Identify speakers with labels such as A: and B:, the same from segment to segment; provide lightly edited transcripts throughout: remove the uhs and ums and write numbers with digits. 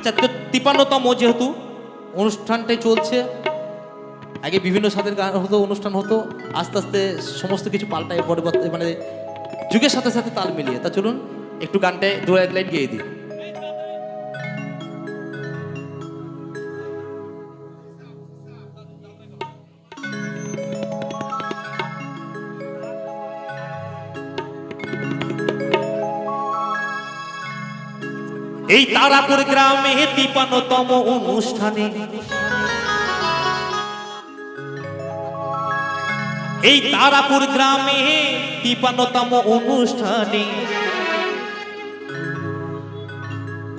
A: আচ্ছা, তো 53তম যেহেতু অনুষ্ঠানটাই চলছে, আগে বিভিন্ন স্বাদের গান হতো, অনুষ্ঠান হতো, আস্তে আস্তে সমস্ত কিছু পাল্টায় পরিবর্তন, মানে যুগের সাথে সাথে তাল মিলিয়ে। তা চলুন একটু গানটায় দু এক লাইন গেয়ে দিই। এই তারাপুর গ্রামে 53তম অনুষ্ঠানে, এই তারাপুর গ্রামে 53তম অনুষ্ঠানে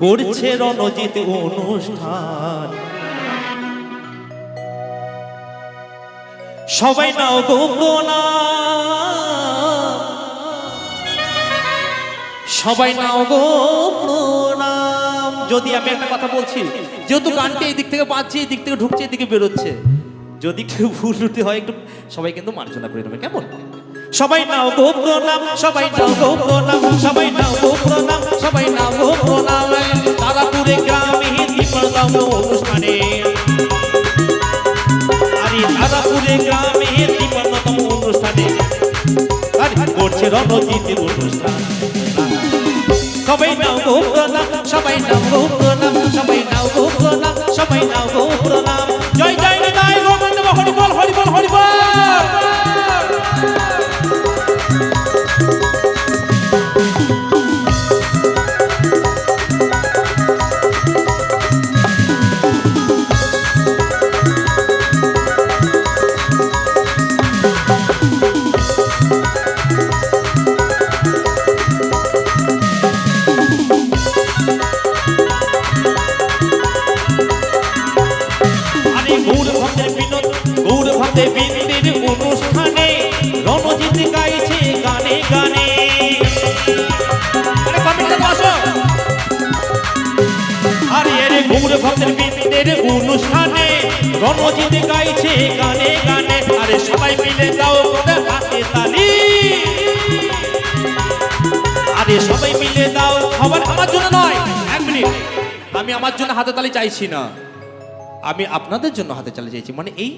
A: করছে রণজিৎ অনুষ্ঠান। সবাই নাও গো প্রণাম, সবাই নাও গো প্রণাম। যদি আমি একটা কথা বলছি, যেহেতু গানটি এই দিক থেকে বাজছে, এই দিক থেকে ঢুকছে, এই দিকে বেরোচ্ছে, যদি কেউ ভুল ত্রুটি হয় একটু সবাই কিন্তু মার্জনা করে নেবে, কেমন? সবাই নাও গো প্রণাম, সবাই নাও গো প্রণাম, সবাই নাও গো প্রণাম, সবাই নাও গো প্রণাম। তারাপুরে গ্রামে 53তম অনুষ্ঠানে, আরে তারাপুরে গ্রামে 53তম অনুষ্ঠানে আরে করছে রণজিতের অনুষ্ঠান। সবাই নাও গো প্রণাম, সবাই নাও গো প্রণাম, সবাই নাও গো প্রণাম, সবাই নাও গো প্রণাম। জয় জয় জয় গোবিন্দ, হরি বল হরি বল হরি বল। বিন্দের অনুষ্ঠানে রণজিৎ গাইছে গানে গানে। আরে আরে গৌর ভক্তের বিন্দের অনুষ্ঠানে রণজিৎ গাইছে গানে গানে। আরে সবাই মিলে দাও করে হাতে তালি, আরে সবাই মিলে দাও। খবর আমার জন্য নয়, এক মিনিট, আমি আমার জন্য হাতে তালি চাইছি না, আমি আপনাদের জন্য হাতে তালি চাইছি। মানে এই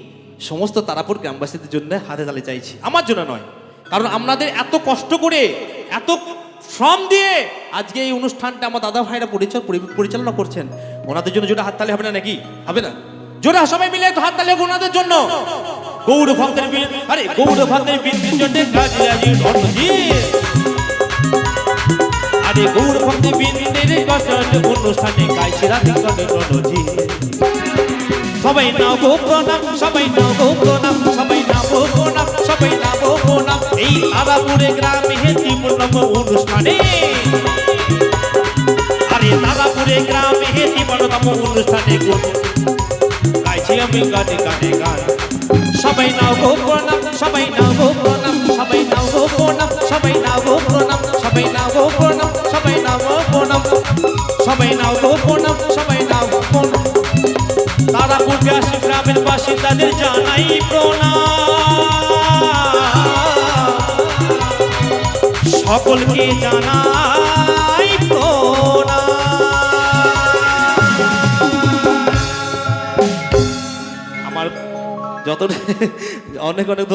A: সমস্ত তারাপুর গ্রামবাসীদের জন্য হাতে তালি চাইছি, আমার জন্য নয়। কারণ আপনাদের এত কষ্ট করে, এত শ্রম দিয়ে আজকে এই অনুষ্ঠানটা আমার দাদা ভাইরা পরিচালনা করছেন, ওনাদের জন্য জোরে হাততালি হবে না নাকি? হবে না? জোরে সবাই মিলে একটু হাততালি হোক ওনাদের জন্য। গৌর ভক্তের আরে গৌর ভক্তের বীরের জন্য গাজি রাজি রণজিৎ, আরে গৌর ভক্তের বীরের অনুষ্ঠানে গাইছে রাজি রণজিৎ। সবাই নাও গো প্রণাম, সবাই নাও গো প্রণাম, সবাই নাও গো প্রণাম, সবাই নাও গো প্রণাম। এই তারাপুরে গ্রামে 53তম অনুষ্ঠানে, আরে তারাপুরে গ্রামে 53তম অনুষ্ঠানে গাইছি আমি গানে গানে গান। সবাই নাও গো প্রণাম, সবাই নাও গো প্রণাম, সবাই নাও গো প্রণাম, সবাই নাও গো প্রণাম, সবাই নাও গো প্রণাম, সবাই নাও গো প্রণাম, সবাই নাও গো প্রণাম, সবাই নাও গো প্রণাম। তারাপুর গ্রামের বাসিন্দাদের জানাই প্রণাম, সকলকে জানাই প্রণাম। আমার যত অনেক অনেক